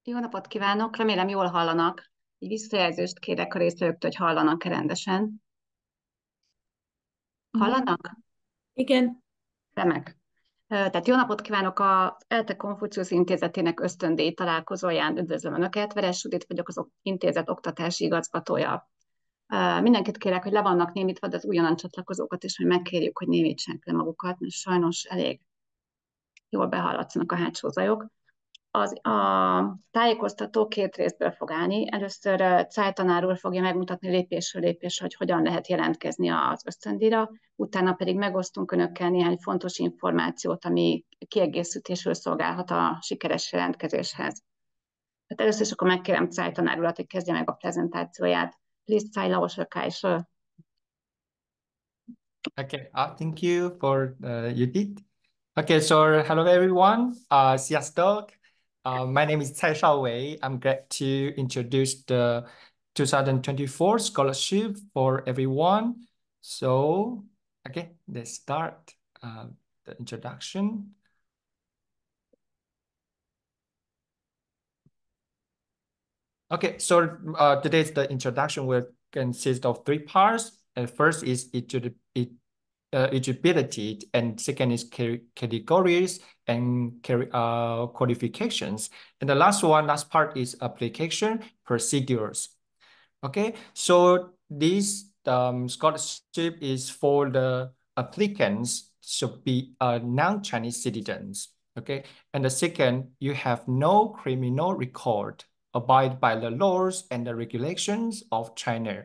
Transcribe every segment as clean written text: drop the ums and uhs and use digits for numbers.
Jó napot kívánok, remélem jól hallanak. Egy visszajelzést kérek a résztvevőktől, hogy hallanak-e rendesen. Mhm. Hallanak? Igen. Remek. Tehát jó napot kívánok, az ELTE Konfuciusz Intézetének ösztöndíj találkozóján üdvözlöm Önöket. Veres Judit vagyok, az intézet oktatási igazgatója. Mindenkit kérek, hogy le vannak némítva, de az újonnan csatlakozókat is, hogy megkérjük, hogy némítsenek le magukat, mert sajnos elég jól behallatszanak a hátsó zajok. A tájékoztató két részből fog állni. Először Cáj tanár úr fogja megmutatni lépésről lépésre, hogy hogyan lehet jelentkezni az ösztöndíjra, utána pedig megosztunk önökkel néhány fontos információt, ami kiegészítésül szolgálhat a sikeres jelentkezéshez. Tehát először is akkor megkérem Cáj tanár urat, hogy kezdje meg a prezentációját. Please, Cáj, laosakásról. Okay, thank you for Judith. Okay, so hello everyone. Sziasztok. My name is Cai Shaowei. I'm glad to introduce the 2024 scholarship for everyone. So, okay, let's start the introduction. Okay, so today's the introduction will consist of three parts. And first is eligibility, and second is categories and qualifications. And the last part is application procedures. Okay, so this scholarship is for the applicants should be non-Chinese citizens. Okay, and the second, you have no criminal record, abide by the laws and the regulations of China.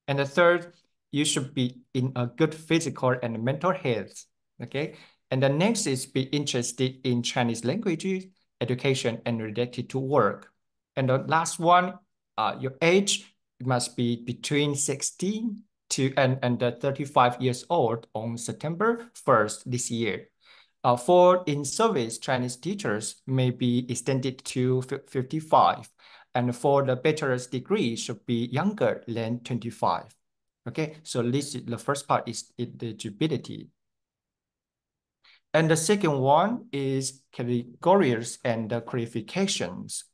And the third, you should be in a good physical and mental health. Okay. And the next is be interested in Chinese language, education, and related to work. And the last one, your age must be between 16 to and 35 years old on September 1st this year. For in-service Chinese teachers may be extended to 55. And for the bachelor's degree should be younger than 25. Okay, so this is the first part is eligibility. And the second one is categories and the qualifications.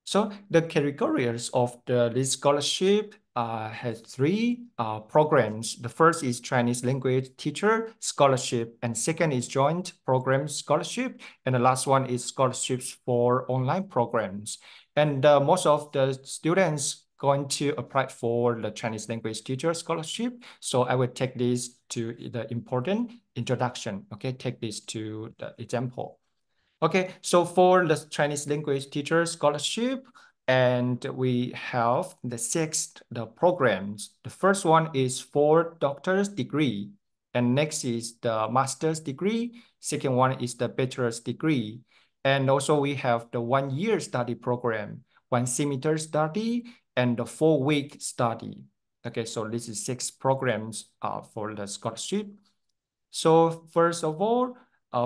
So the categories of this scholarship has three programs. The first is Chinese language teacher scholarship, and second is joint program scholarship, and the last one is scholarships for online programs. And most of the students going to apply for the Chinese language teacher scholarship. So I will take this to the important introduction. Okay, take this to the example. Okay, so for the Chinese language teacher scholarship, and we have the programs. The first one is for doctor's degree, and next is the master's degree. Second one is the bachelor's degree. And also we have the 1 year study program, 1 semester study, and the 4 week study. Okay, so this is 6 programs for the scholarship. So first of all,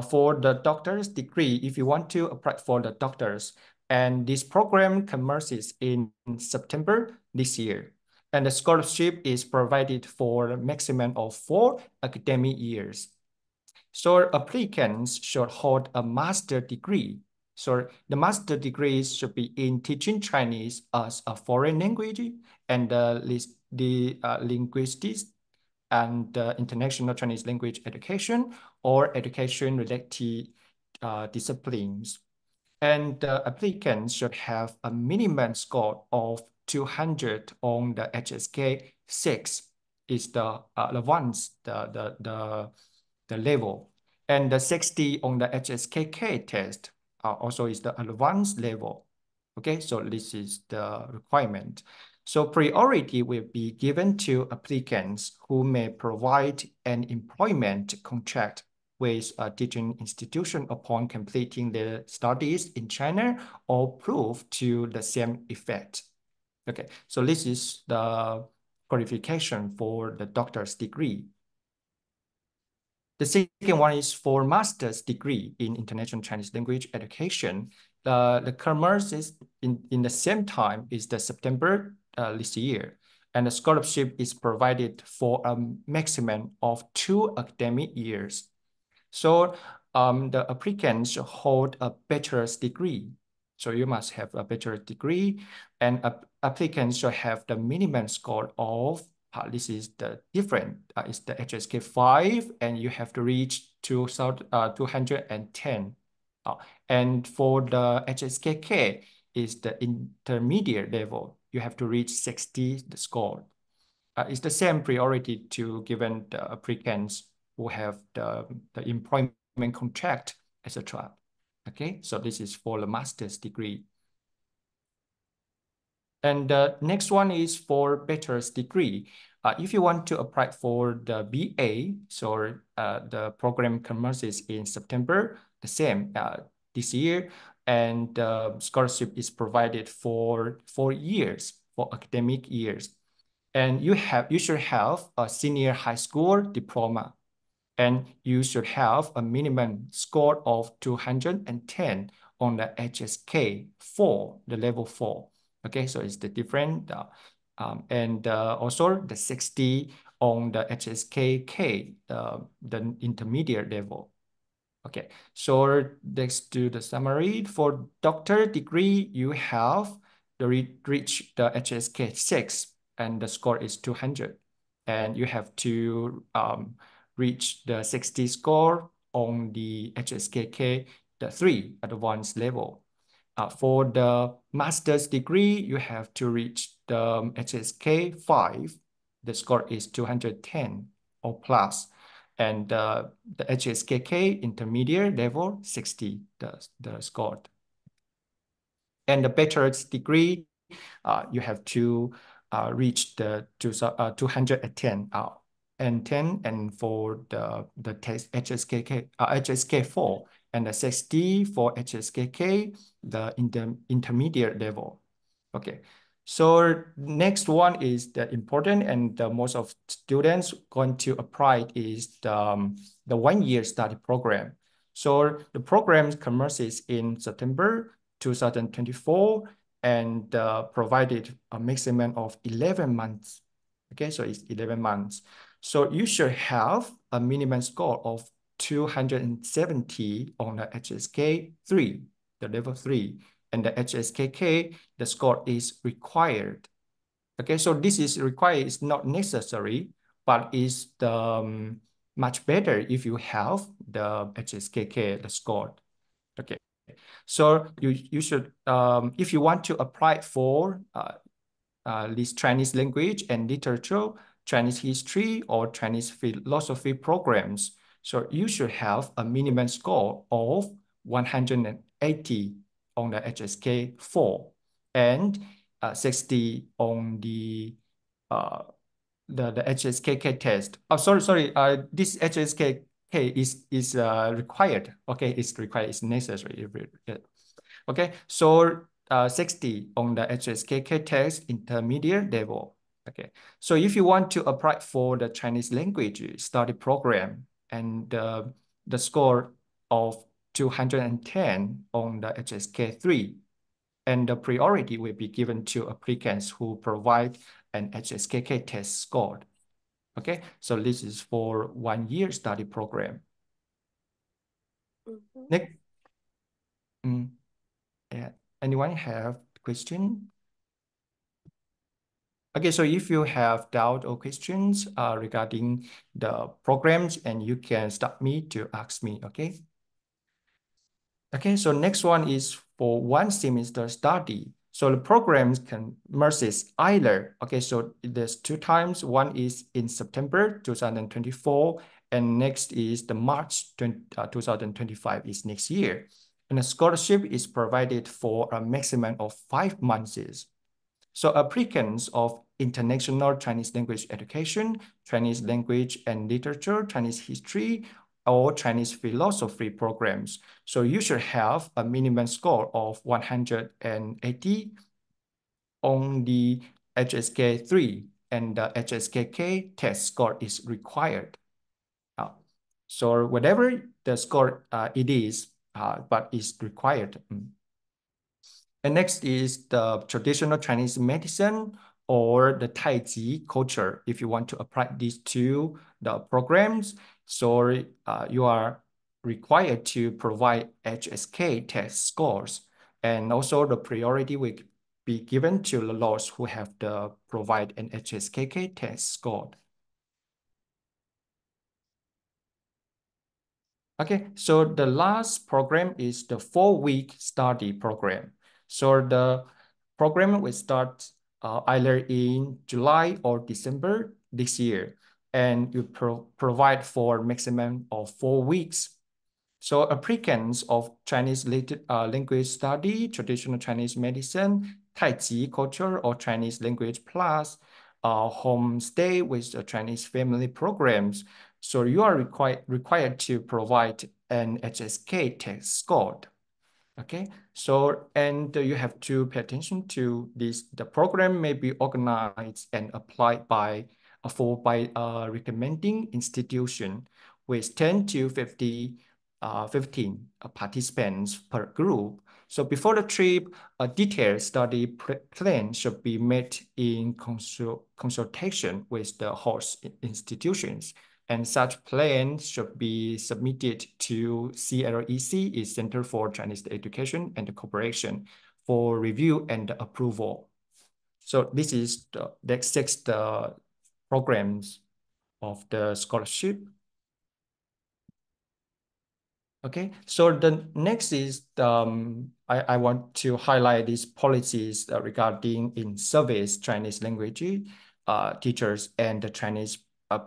for the doctor's degree, if you want to apply for the doctors, and this program commences in September this year. And the scholarship is provided for a maximum of 4 academic years. So applicants should hold a master degree. So the master degrees should be in teaching Chinese as a foreign language and the linguistics and international Chinese language education or education related disciplines. And the applicants should have a minimum score of 200 on the HSK 6 is the level. And the 60 on the HSKK test also is the advanced level. Okay, so this is the requirement. So priority will be given to applicants who may provide an employment contract with a teaching institution upon completing their studies in China or proof to the same effect. Okay, so this is the qualification for the doctor's degree. The second one is for master's degree in international Chinese language education. The commerce is in the same time is the September this year. And the scholarship is provided for a maximum of 2 academic years. So the applicants should hold a bachelor's degree. So you must have a bachelor's degree, and applicants should have the minimum score of, this is the different, it's the HSK 5, and you have to reach 210. And for the HSKK, is the intermediate level. You have to reach 60 the score. It's the same priority to given the applicants who have the employment contract, etc. Okay, so this is for the master's degree. And the next one is for bachelor's degree. If you want to apply for the BA, so the program commences in September, the same this year, and the scholarship is provided for 4 years, for academic years. And you should have a senior high school diploma, and you should have a minimum score of 210 on the HSK 4, the level 4. Okay, so it's the different, and also the 60 on the HSKK, the intermediate level. Okay, so next to the summary. For doctor degree, you have to reach the HSK 6, and the score is 200. And you have to reach the 60 score on the HSKK, the 3 advanced level. For the master's degree, you have to reach the HSK 5. The score is 210 or plus. And the HSKK intermediate level, 60, the score. And the bachelor's degree, you have to reach the 210 and 10, and for the test HSKK, HSK 4, and the 60 for HSKK, the intermediate level. Okay, so next one is the important, and the most of students going to apply is the 1-year study program. So the program commences in September 2024 and provided a maximum of 11 months. Okay, so it's 11 months. So you should have a minimum score of 270 on the HSK 3, the level 3, and the HSKK, the score is required. Okay, so this is required, it's not necessary, but is the much better if you have the HSKK, the score. Okay, so you should, if you want to apply for this Chinese language and literature, Chinese history, or Chinese philosophy programs, so you should have a minimum score of 180 on the HSK 4 and 60 on the HSKK test. Oh, sorry. This HSKK is required. Okay, it's required. It's necessary. Okay, so 60 on the HSKK test, intermediate level. Okay, so if you want to apply for the Chinese language study program, and the score of 210 on the HSK 3, and the priority will be given to applicants who provide an HSKK test score. Okay, so this is for 1-year study program. Next, yeah. Anyone have question? Okay, so if you have doubt or questions regarding the programs, and you can stop me to ask me, okay? Okay, so next one is for 1 semester study. So the programs commences either, okay, so there's 2 times. One is in September 2024, and next is the March 2025 is next year. And the scholarship is provided for a maximum of 5 months. So applicants of international Chinese language education, Chinese language and literature, Chinese history, or Chinese philosophy programs. So you should have a minimum score of 180 on the HSK 3, and the HSKK test score is required. So whatever the score it is, but is required. And next is the traditional Chinese medicine or the Tai Chi culture. If you want to apply these to the programs, so you are required to provide HSK test scores, and also the priority will be given to those who have the provide an HSKK test score. Okay, so the last program is the 4-week study program. So the program will start either in July or December this year, and you provide for maximum of 4 weeks. So applicants of Chinese language study, traditional Chinese medicine, Tai Chi culture, or Chinese language plus homestay with the Chinese family programs. So you are required to provide an HSK test score. Okay, so and you have to pay attention to this. The program may be organized and applied by a recommending institution with 10 to 15 participants per group. So before the trip, a detailed study plan should be made in consultation with the host institutions. And such plans should be submitted to CLEC, is Center for Chinese Education and Cooperation, for review and approval. So this is the 6 programs of the scholarship. Okay, so the next is I want to highlight these policies regarding in-service Chinese language teachers and the Chinese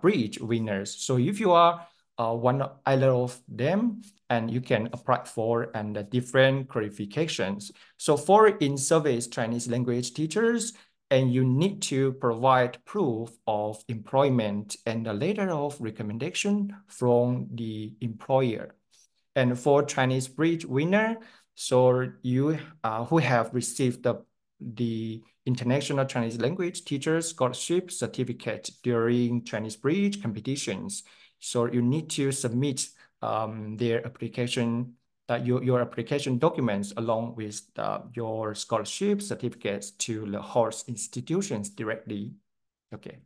bridge winners. So if you are either of them, and you can apply for and different qualifications. So for in-service Chinese language teachers, and you need to provide proof of employment and a letter of recommendation from the employer. And for Chinese bridge winner, so you who have received the International Chinese Language Teacher Scholarship Certificate during Chinese bridge competitions. So you need to submit their application, your application documents along with your scholarship certificates to the host institutions directly. Okay,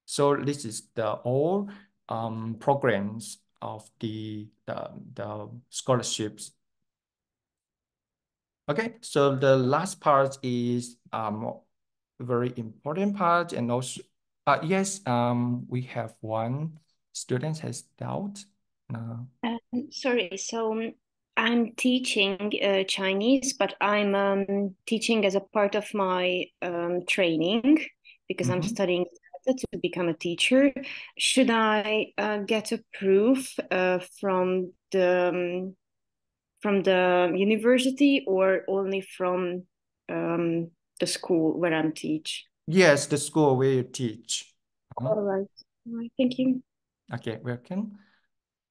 so this is the all programs of the scholarships. Okay, so the last part is very important part, and also yes, we have one student has doubt. Sorry, so I'm teaching Chinese, but I'm teaching as a part of my training because I'm studying to become a teacher. Should I get a proof from the university, or only from the school where I'm teach? Yes, the school where you teach. All right, thank you. Okay, welcome.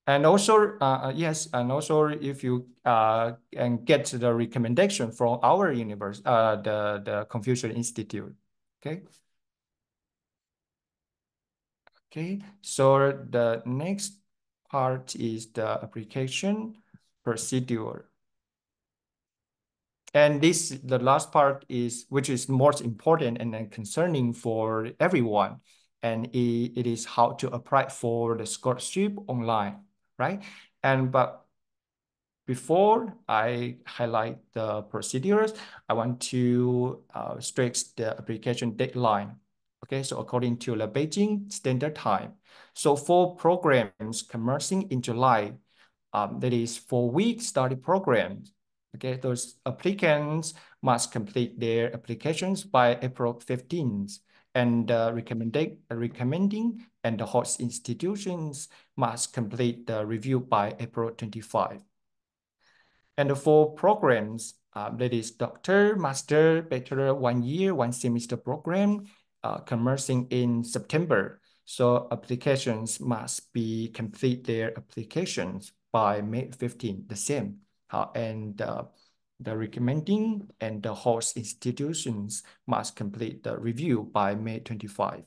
And also, yes, and also if you can get the recommendation from our university, the Confucius Institute. Okay. Okay, so the next part is the application procedure. And the last part is, which is most important and then concerning for everyone. And it is how to apply for the scholarship online, right? But before I highlight the procedures, I want to stress the application deadline. Okay, so according to the Beijing Standard Time. So for programs commencing in July, that is 4-week study programs. Okay, those applicants must complete their applications by April 15th, and recommending and the host institutions must complete the review by April 25th. And for programs, that is doctor, master, bachelor, 1 year, 1 semester program, commencing in September. So applications must be complete their applications by May 15th, the same. And the recommending and the host institutions must complete the review by May 25.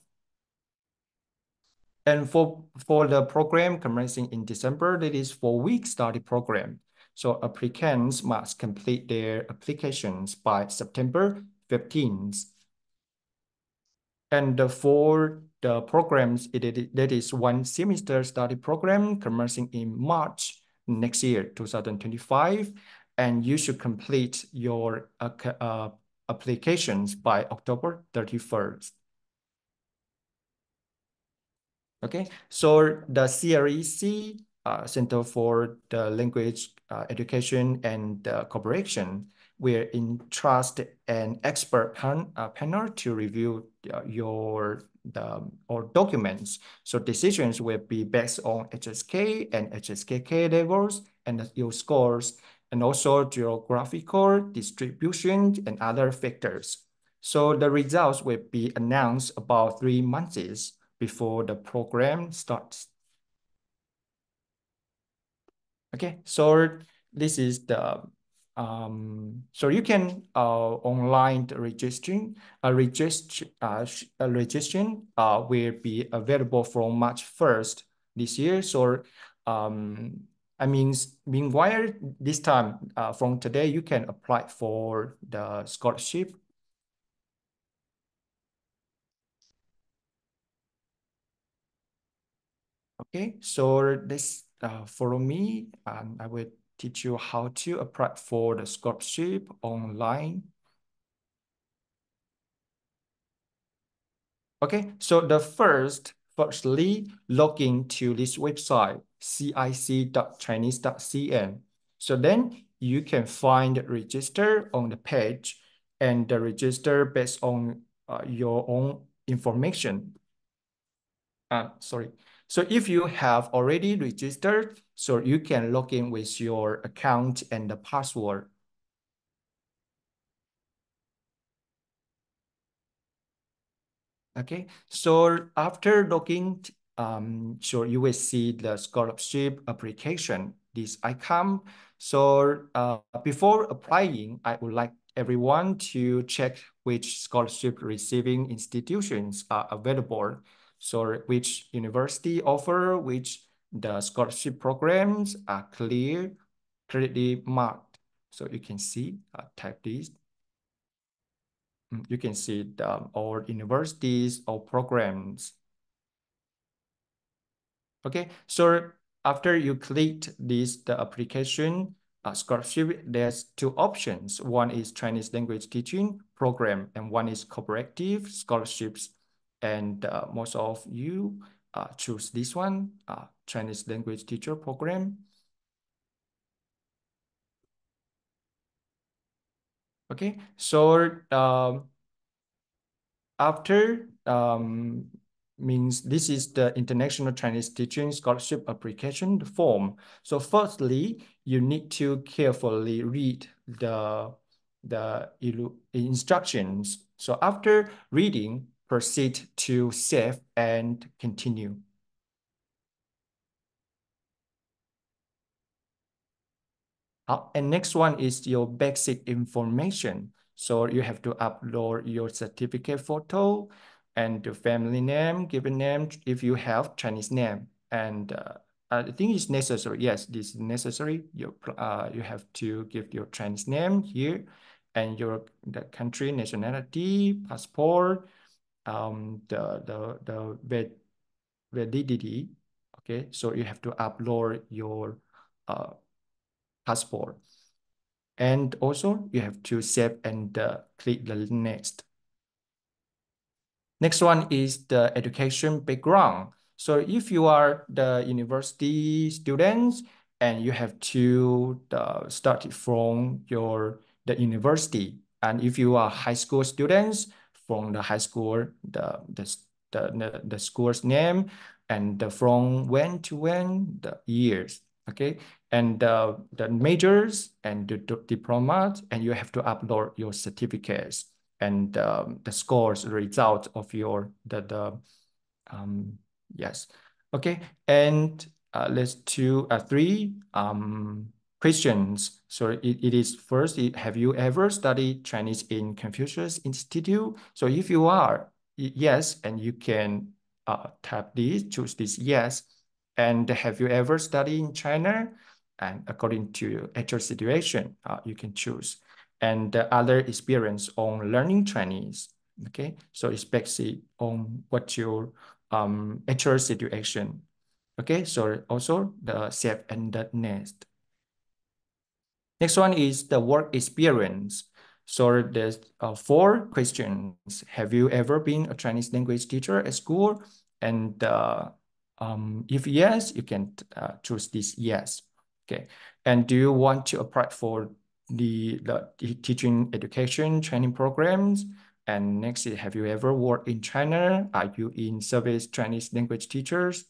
And for the program commencing in December, that is 4-week study program. So applicants must complete their applications by September 15th. And for the programs, that is 1 semester study program commencing in March next year, 2025, and you should complete your applications by October 31st. Okay, so the CREC, Center for the Language Education and Cooperation, we're entrust an expert panel to review your documents. So decisions will be based on HSK and HSKK levels and your scores, and also geographical distribution and other factors. So the results will be announced about 3 months before the program starts. Okay, so this is the so you can online registration will be available from March 1st this year. So I mean, meanwhile, this time from today, you can apply for the scholarship. Okay, so this follow me, and I will teach you how to apply for the scholarship online. Okay, so firstly, log into this website, cic.chinese.cn. So then you can find register on the page and the register based on your own information. Sorry. So if you have already registered, so you can log in with your account and the password. Okay, so after logging, so you will see the scholarship application, this icon. So before applying, I would like everyone to check which scholarship receiving institutions are available. So which university offer, which the scholarship programs are clearly marked. So you can see, type this. You can see all universities or programs. Okay, so after you click the application scholarship, there's 2 options. One is Chinese language teaching program, and one is cooperative scholarships. And most of you choose this one, Chinese language teacher program. Okay, so after means this is the International Chinese Teaching Scholarship application form. So firstly, you need to carefully read the instructions. So after reading, proceed to save and continue. And next one is your basic information. So you have to upload your certificate photo and the family name, given name, if you have Chinese name. And I think it's necessary. Yes, this is necessary. You have to give your Chinese name here and the country, nationality, passport, the validity. Okay, so you have to upload your passport. And also you have to save and click the next. Next one is the education background. So if you are the university students and you have to start from the university, and if you are high school students, from the high school, the school's name, and from when to when, the years. Okay, and the majors and the diplomas, and you have to upload your certificates and the scores, the results of your yes. Okay, and let's do 3 questions. So it is first, have you ever studied Chinese in Confucius Institute? So if you are, yes, and you can tap this, choose this yes. And have you ever studied in China? And according to actual situation, you can choose. And the other experience on learning Chinese. Okay, so it's based on what your actual situation. Okay, so also the self and the nest. Next one is the work experience. So there's 4 questions. Have you ever been a Chinese language teacher at school? And if yes, you can choose this yes. Okay. And do you want to apply for the teaching education training programs? And next, have you ever worked in China? Are you in service Chinese language teachers?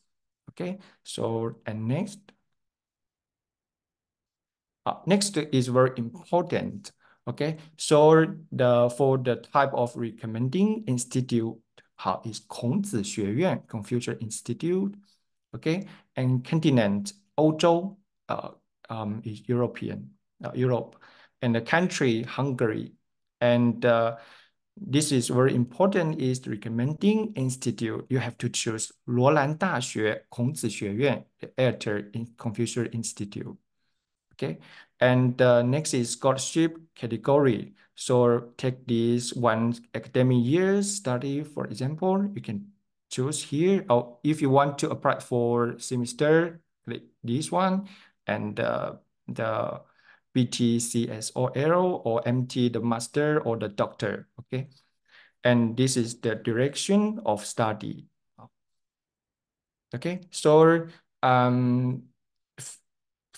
Okay. So, and next. Next is very important. Okay, so for the type of recommending institute, is 孔子学院 Confucius Institute. Okay, and continent 欧洲 is European Europe, and the country Hungary, and this is very important is recommending institute. You have to choose 罗兰大学孔子学院 Editor in Confucius Institute. Okay, and next is scholarship category. So take this one academic year study, for example, you can choose here. Or if you want to apply for semester, click this one, and the BTCSOL or MT, the master or the doctor. Okay, and this is the direction of study. Okay, so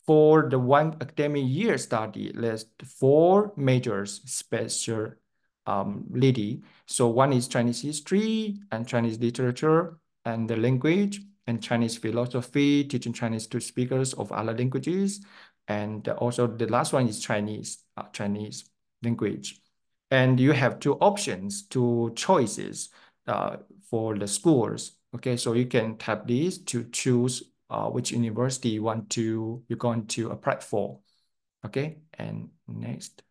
for the one academic year study, there's 4 major specialty. So one is Chinese history and Chinese literature and the language, and Chinese philosophy, teaching Chinese to speakers of other languages. And also the last one is Chinese language. And you have 2 options, 2 choices for the schools. Okay, so you can tap these to choose which university you're going to apply for. Okay, and next.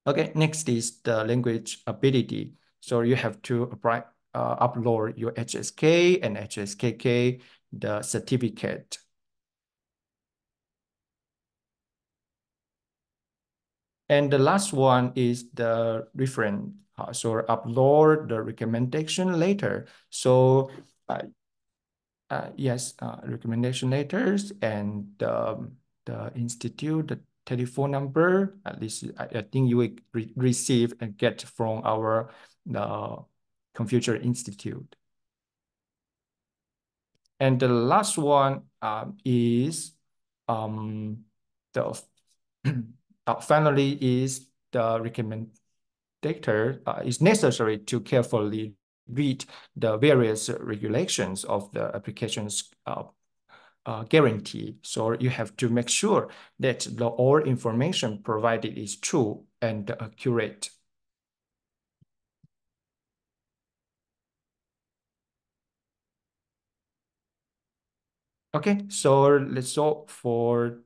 Okay, next is the language ability. So you have to apply, upload your HSK and HSKK, the certificate. And the last one is the reference. So upload the recommendation letter. So yes, recommendation letters and the institute, the telephone number, at least I think you will receive and get from our Confucius Institute. And the last one is the finally is the recommender. It's necessary to carefully read the various regulations of the application's guarantee. So you have to make sure that all information provided is true and accurate. Okay, so let's go for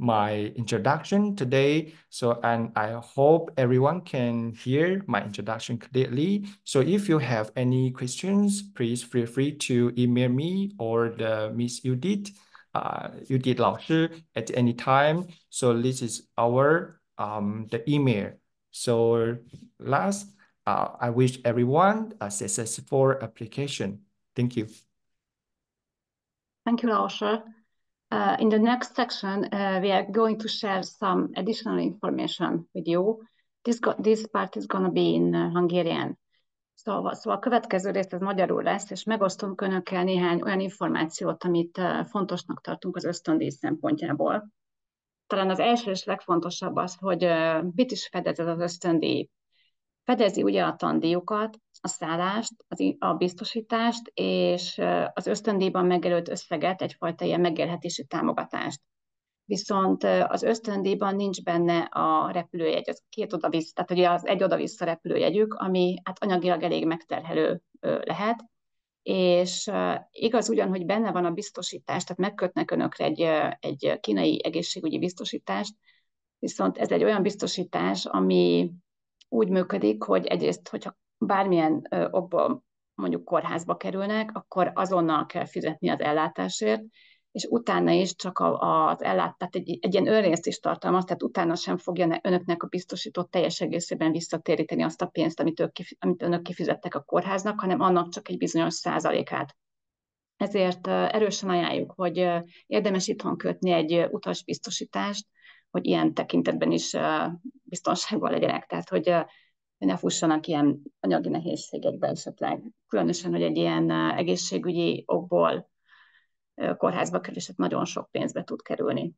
my introduction today. So, and I hope everyone can hear my introduction clearly. So if you have any questions, please feel free to email me or the Miss Judith, Judith 老师 at any time. So this is our the email. So last, I wish everyone a successful application. Thank you. Thank you, Lauscher. In the next section, we are going to share some additional information with you. This part is going to be in Hungarian. Szóval a következő rész az magyarul lesz, és megosztunk önökkel néhány olyan információt, amit fontosnak tartunk az ösztöndíj szempontjából. Talán az első és legfontosabb az, hogy mit is fedez ez az ösztöndíj. Fedezi ugye a tandíjukat, a szállást, a biztosítást, és az ösztöndíjban megjelölt összeget, egyfajta ilyen megélhetési támogatást. Viszont az ösztöndíjban nincs benne a repülőjegy, az 2 oda-vissza, tehát ugye az 1 oda-vissza repülőjegyük, ami hát anyagilag elég megterhelő lehet, és igaz ugyan, hogy benne van a biztosítás, tehát megkötnek önökre egy kínai egészségügyi biztosítást, viszont ez egy olyan biztosítás, ami úgy működik, hogy egyrészt, hogyha bármilyen okból mondjuk kórházba kerülnek, akkor azonnal kell fizetni az ellátásért, és utána is csak az tehát egy ilyen önrészt is tartalmaz, tehát utána sem fogja önöknek a biztosított teljes egészében visszatéríteni azt a pénzt, amit önök kifizettek a kórháznak, hanem annak csak egy bizonyos százalékát. Ezért erősen ajánljuk, hogy érdemes itthon kötni egy utasbiztosítást, hogy ilyen tekintetben is biztonságban legyenek, tehát hogy ne fussanak ilyen anyagi nehézségekbe esetleg. Különösen, hogy egy ilyen egészségügyi okból kórházba kerül, és nagyon sok pénzbe tud kerülni.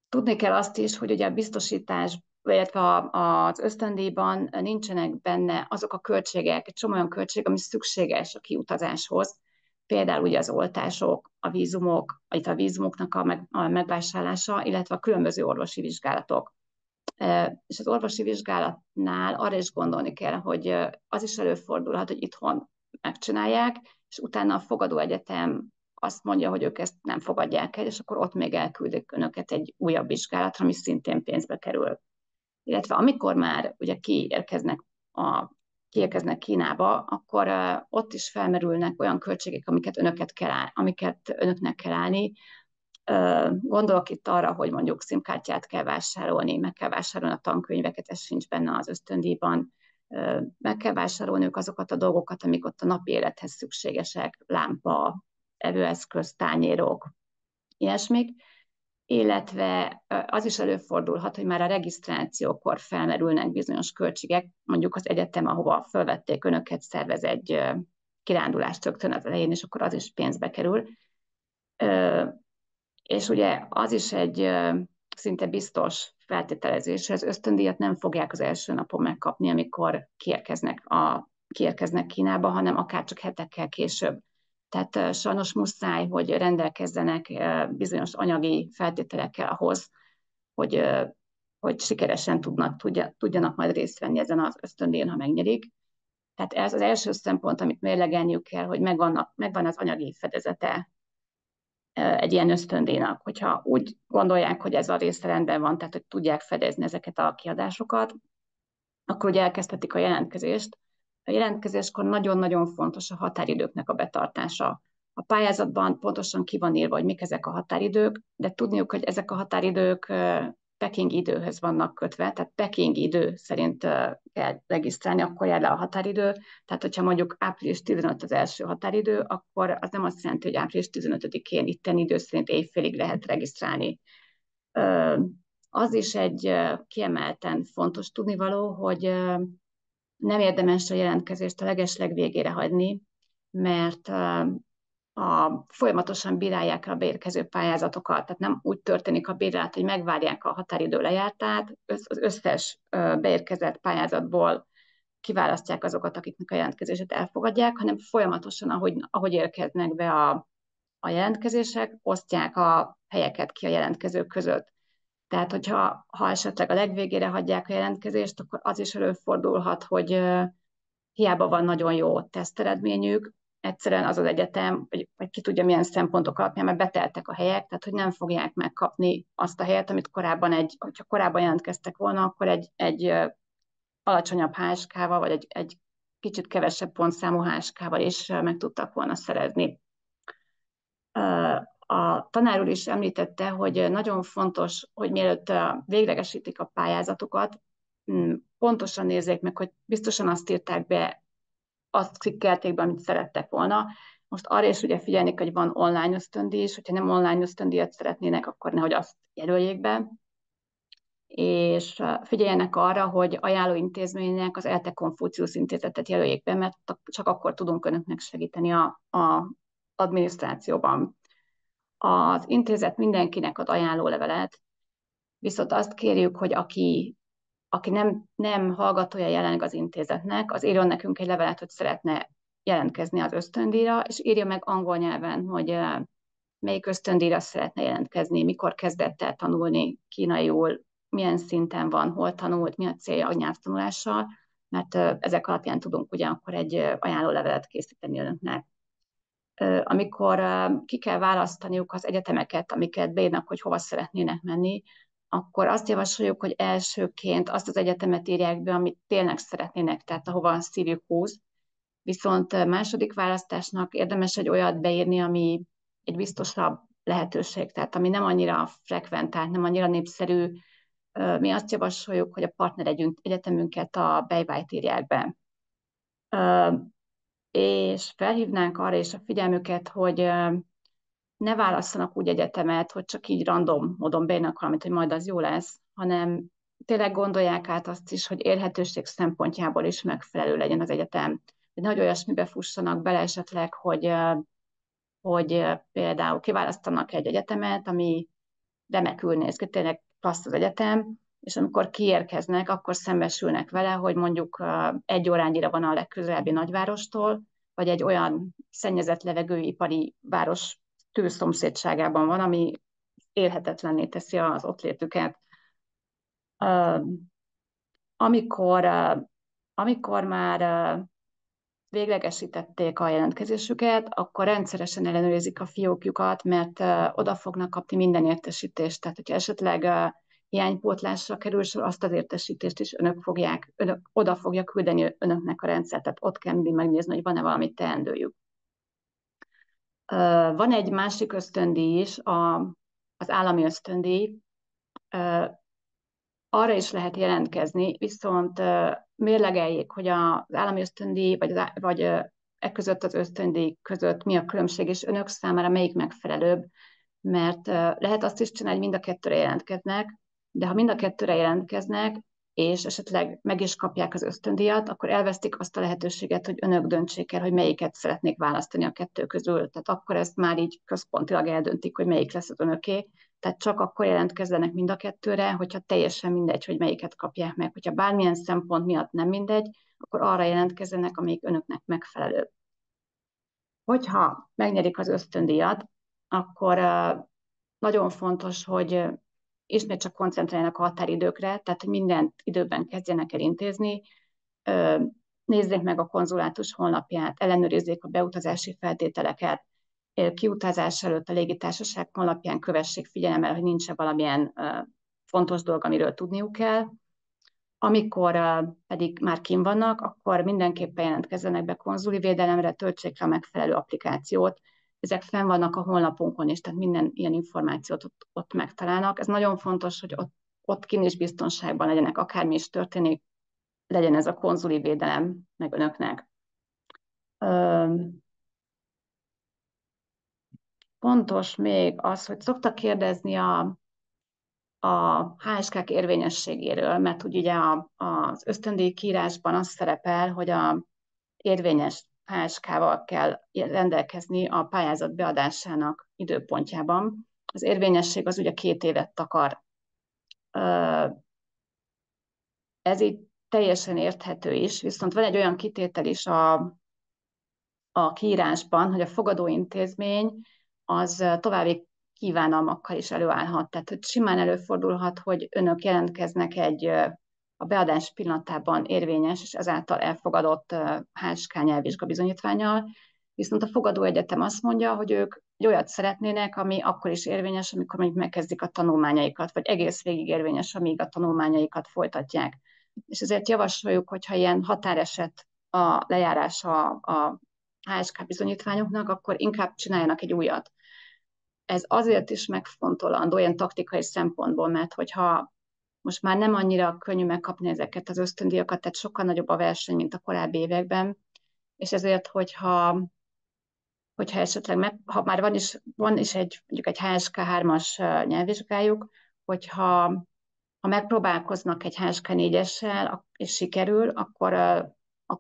Tudni kell azt is, hogy ugye a biztosítás, illetve az ösztöndíjban nincsenek benne azok a költségek, egy csomó olyan költség, ami szükséges a kiutazáshoz. Például ugye az oltások, a vízumoknak a megvásárlása, illetve a különböző orvosi vizsgálatok. És az orvosi vizsgálatnál arra is gondolni kell, hogy az is előfordulhat, hogy itthon megcsinálják, és utána a fogadó egyetem azt mondja, hogy ők ezt nem fogadják el, és akkor ott még elküldik önöket egy újabb vizsgálatra, ami szintén pénzbe kerül. Illetve amikor már ugye kiérkeznek Kínába, akkor ott is felmerülnek olyan költségek, amiket önöknek kell állni. Gondolok itt arra, hogy mondjuk SIM-kártyát kell vásárolni, meg kell vásárolni a tankönyveket, ez sincs benne az ösztöndíjban, meg kell vásárolniuk azokat a dolgokat, amik ott a napi élethez szükségesek, lámpa, evőeszköz, tányérok, ilyesmik, illetve az is előfordulhat, hogy már a regisztrációkor felmerülnek bizonyos költségek, mondjuk az egyetem, ahova felvették önöket, szervez egy kirándulást rögtön az elején, és akkor az is pénzbe kerül. És ugye az is egy szinte biztos feltételezés, hogy az ösztöndíjat nem fogják az első napon megkapni, amikor kiérkeznek Kínába, hanem akár csak hetekkel később. Tehát sajnos muszáj, hogy rendelkezzenek bizonyos anyagi feltételekkel ahhoz, hogy sikeresen tudjanak majd részt venni ezen az ösztöndíjon, ha megnyerik. Tehát ez az első szempont, amit mérlegelniük kell, hogy megvan az anyagi fedezete egy ilyen ösztöndíjnak. Hogyha úgy gondolják, hogy ez a része rendben van, tehát hogy tudják fedezni ezeket a kiadásokat, akkor ugye elkezdhetik a jelentkezést. A jelentkezéskor nagyon-nagyon fontos a határidőknek a betartása. A pályázatban pontosan ki van írva, hogy mik ezek a határidők, de tudniuk, hogy ezek a határidők pekingi időhöz vannak kötve, tehát pekingi idő szerint kell regisztrálni, akkor jár le a határidő. Tehát, hogyha mondjuk április 15 az első határidő, akkor az nem azt jelenti, hogy április 15-én itten idő szerint éjfélig lehet regisztrálni. Az is egy kiemelten fontos tudnivaló, hogy nem érdemes a jelentkezést a legesleg végére hagyni, mert folyamatosan bírálják a beérkező pályázatokat, tehát nem úgy történik a bírálat, hogy megvárják a határidő lejártát, az összes beérkezett pályázatból kiválasztják azokat, akiknek a jelentkezését elfogadják, hanem folyamatosan, ahogy érkeznek be a jelentkezések, osztják a helyeket ki a jelentkezők között. Tehát, hogyha esetleg a legvégére hagyják a jelentkezést, akkor az is előfordulhat, hogy hiába van nagyon jó teszteredményük, egyszerűen az egyetem, vagy ki tudja milyen szempontok alapján, mert beteltek a helyek, tehát hogy nem fogják megkapni azt a helyet, amit hogyha korábban jelentkeztek volna, akkor egy alacsonyabb HSK-val, vagy egy kicsit kevesebb pontszámú HSK-val is meg tudtak volna szerezni. A tanár úr is említette, hogy nagyon fontos, hogy mielőtt véglegesítik a pályázatokat, pontosan nézzék meg, hogy biztosan azt írták be, azt cikkelték be, amit szerettek volna. Most arra is ugye figyelni, hogy van online ösztöndíj is, hogyha nem online ösztöndíjat szeretnének, akkor nehogy azt jelöljék be. És figyeljenek arra, hogy ajánlóintézménynek az ELTE Konfuciusz intézetet jelöljék be, mert csak akkor tudunk önöknek segíteni a adminisztrációban. Az intézet mindenkinek ad ajánlólevelet, viszont azt kérjük, hogy aki nem hallgatója jelenleg az intézetnek, az írjon nekünk egy levelet, hogy szeretne jelentkezni az ösztöndíjra, és írja meg angol nyelven, hogy melyik ösztöndíjra szeretne jelentkezni, mikor kezdett el tanulni kínaiul, milyen szinten van, hol tanult, mi a célja a nyelvtanulással, mert ezek alapján tudunk ugyanakkor egy ajánlólevelet készíteni önöknek. Amikor ki kell választaniuk az egyetemeket, amiket beírnak, hogy hova szeretnének menni, akkor azt javasoljuk, hogy elsőként azt az egyetemet írják be, amit tényleg szeretnének, tehát ahova a szívük húz. Viszont második választásnak érdemes egy olyat beírni, ami egy biztosabb lehetőség, tehát ami nem annyira frekventált, nem annyira népszerű. Mi azt javasoljuk, hogy a partner egyetemünket a Beivájt írják be. És felhívnánk arra is a figyelmüket, hogy ne válasszanak úgy egyetemet, hogy csak így random módon beírnak valamit, hogy majd az jó lesz, hanem tényleg gondolják át azt is, hogy élhetőség szempontjából is megfelelő legyen az egyetem. Hogy nehogy olyasmibe fussanak bele esetleg, hogy például kiválasztanak egy egyetemet, ami remekül néz ki, tényleg klassz az egyetem, és amikor kiérkeznek, akkor szembesülnek vele, hogy mondjuk 1 órányira van a legközelebbi nagyvárostól, vagy egy olyan szennyezett levegői ipari város tűzszomszédságában van, ami élhetetlenné teszi az ott létüket. Amikor már véglegesítették a jelentkezésüket, akkor rendszeresen ellenőrizik a fiókjukat, mert oda fognak kapni minden értesítést. Tehát, hogyha esetleg hiánypótlásra kerül sor, azt az értesítést is oda fogja küldeni önöknek a rendszer. Tehát ott kell mindig megnézni, hogy van-e valami teendőjük. Van egy másik ösztöndíj is, az állami ösztöndíj. Arra is lehet jelentkezni, viszont mérlegeljék, hogy az állami ösztöndíj, vagy között az ösztöndíj között mi a különbség, és önök számára melyik megfelelőbb, mert lehet azt is csinálni, hogy mind a kettőre jelentkeznek, de ha mind a kettőre jelentkeznek, és esetleg meg is kapják az ösztöndíjat, akkor elvesztik azt a lehetőséget, hogy önök döntsék el, hogy melyiket szeretnék választani a kettő közül. Tehát akkor ezt már így központilag eldöntik, hogy melyik lesz az önöké. Tehát csak akkor jelentkezzenek mind a kettőre, hogyha teljesen mindegy, hogy melyiket kapják meg. Hogyha bármilyen szempont miatt nem mindegy, akkor arra jelentkezzenek, amelyik önöknek megfelelő. Hogyha megnyerik az ösztöndíjat, akkor nagyon fontos, hogy ismét csak koncentráljanak a határidőkre, tehát hogy mindent időben kezdjenek el intézni, nézzék meg a konzulátus honlapját, ellenőrizzék a beutazási feltételeket, kiutazás előtt a légitársaság honlapján kövessék figyelemmel, hogy nincs-e valamilyen fontos dolog, amiről tudniuk kell. Amikor pedig már kint vannak, akkor mindenképpen jelentkezzenek be konzuli védelemre, töltsék le a megfelelő applikációt. Ezek fenn vannak a honlapunkon is, tehát minden ilyen információt ott megtalálnak. Ez nagyon fontos, hogy ott kint is biztonságban legyenek, akármi is történik, legyen ez a konzuli védelem meg önöknek. Fontos még az, hogy szoktak kérdezni a HSK-k érvényességéről, mert ugye az ösztöndíj kiírásban az szerepel, hogy a érvényes HSK-val kell rendelkezni a pályázat beadásának időpontjában. Az érvényesség az ugye 2 évet takar. Ez így teljesen érthető is, viszont van egy olyan kitétel is a kiírásban, hogy a fogadóintézmény az további kívánalmakkal is előállhat. Tehát, hogy simán előfordulhat, hogy önök jelentkeznek a beadás pillanatában érvényes és ezáltal elfogadott HSK nyelvvizsgabizonyítvánnyal, viszont a fogadóegyetem azt mondja, hogy ők egy olyat szeretnének, ami akkor is érvényes, amikor mondjuk megkezdik a tanulmányaikat, vagy egész végig érvényes, amíg a tanulmányaikat folytatják. És ezért javasoljuk, hogyha ilyen határeset a lejárása a HSK bizonyítványoknak, akkor inkább csináljanak egy újat. Ez azért is megfontolandó, ilyen taktikai szempontból, mert hogyha most már nem annyira könnyű megkapni ezeket az ösztöndíjakat, tehát sokkal nagyobb a verseny, mint a korábbi években, és ezért, hogyha esetleg, ha már van is mondjuk egy HSK 3-as nyelvvizsgájuk, hogyha megpróbálkoznak egy HSK 4-essel, és sikerül, akkor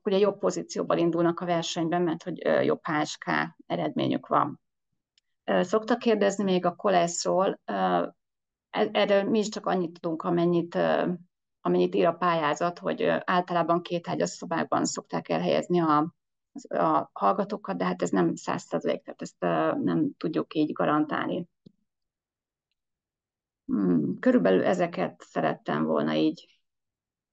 ugye jobb pozícióban indulnak a versenyben, mert hogy jobb HSK eredményük van. Szoktak kérdezni még a koleszról, erről mi is csak annyit tudunk, amennyit ír a pályázat, hogy általában 2 ágyas szobákban szokták elhelyezni a hallgatókat, de hát ez nem 100%, tehát ezt nem tudjuk így garantálni. Körülbelül ezeket szerettem volna így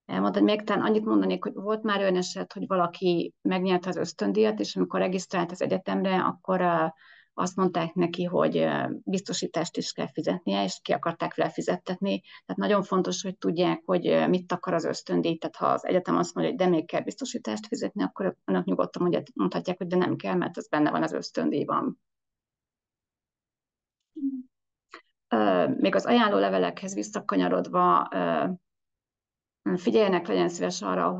elmondani. Még talán annyit mondanék, hogy volt már olyan eset, hogy valaki megnyerte az ösztöndíjat, és amikor regisztrált az egyetemre, akkor azt mondták neki, hogy biztosítást is kell fizetnie, és ki akarták vele fizettetni. Tehát nagyon fontos, hogy tudják, hogy mit akar az ösztöndíj. Tehát ha az egyetem azt mondja, hogy de még kell biztosítást fizetni, akkor önök nyugodtan mondhatják, hogy de nem kell, mert ez benne van az ösztöndíjban. Még az ajánlólevelekhez visszakanyarodva, figyeljenek, legyen szíves arra,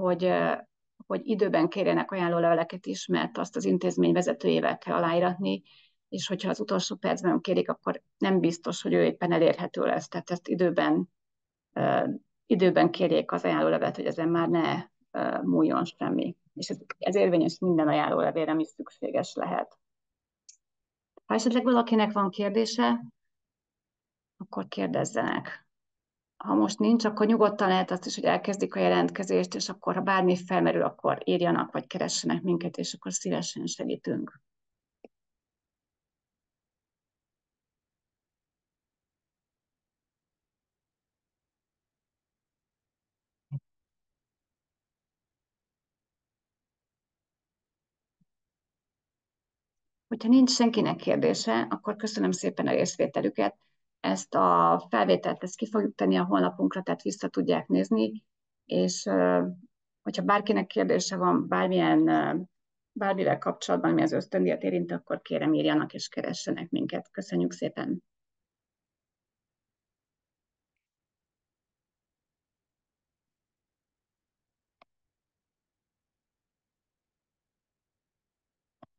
hogy időben kérjenek ajánlóleveleket is, mert azt az intézmény vezetőjével kell aláíratni, és hogyha az utolsó percben kérik, akkor nem biztos, hogy ő éppen elérhető lesz. Tehát ezt időben kérjék az ajánlólevelet, hogy ezen már ne múljon semmi. És ez érvényes minden ajánlólevélre, ami szükséges lehet. Ha esetleg valakinek van kérdése, akkor kérdezzenek. Ha most nincs, akkor nyugodtan lehet azt is, hogy elkezdik a jelentkezést, és akkor, ha bármi felmerül, akkor írjanak, vagy keressenek minket, és akkor szívesen segítünk. Hogyha nincs senkinek kérdése, akkor köszönöm szépen a részvételüket. Ezt a felvételt ki fogjuk tenni a honlapunkra, tehát vissza tudják nézni, és hogyha bárkinek kérdése van bármivel kapcsolatban, ami az ösztöndíjat érinti, akkor kérem írjanak és keressenek minket. Köszönjük szépen!